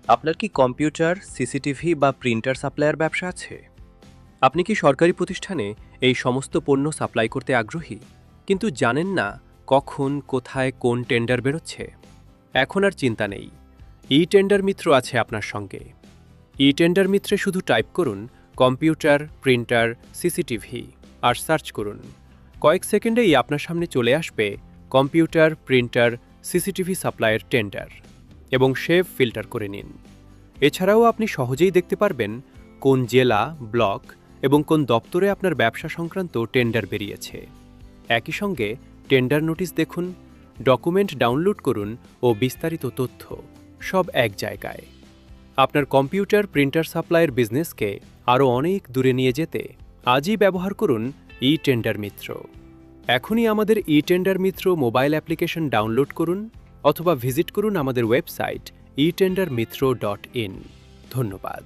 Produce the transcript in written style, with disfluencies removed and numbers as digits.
আপনার কি computer, CCTV বা প্রিন্টার সাপ্লায়ার ব্যবসা আছে? আপনি কি সরকারি প্রতিষ্ঠানে এই সমস্ত পণ্য সাপ্লাই করতে আগ্রহী, কিন্তু জানেন না কখন, কোথায়, কোন টেন্ডার বেরোচ্ছে? এখন আর চিন্তা নেই। ই টেন্ডার মিত্র আছে আপনার সঙ্গে। ই টেন্ডার মিত্রে শুধু টাইপ করুন কম্পিউটার, প্রিন্টার, সিসিটিভি আর সার্চ করুন। কয়েক সেকেন্ডেই আপনার সামনে চলে আসবে কম্পিউটার, প্রিন্টার, সিসিটিভি সাপ্লাইয়ের টেন্ডার এবং সেভ ফিল্টার করে নিন। এছাড়াও আপনি সহজেই দেখতে পারবেন কোন জেলা, ব্লক এবং কোন দপ্তরে আপনার ব্যবসা সংক্রান্ত টেন্ডার বেরিয়েছে। একই সঙ্গে টেন্ডার নোটিশ দেখুন, ডকুমেন্ট ডাউনলোড করুন ও বিস্তারিত তথ্য সব এক জায়গায়। আপনার কম্পিউটার, প্রিন্টার সাপ্লাইয়ের বিজনেসকে আরও অনেক দূরে নিয়ে যেতে আজই ব্যবহার করুন ই টেন্ডার মিত্র। এখনই আমাদের ই টেন্ডার মিত্র মোবাইল অ্যাপ্লিকেশন ডাউনলোড করুন অথবা ভিজিট করুন আমাদের ওয়েবসাইট etendermitro.in। ধন্যবাদ।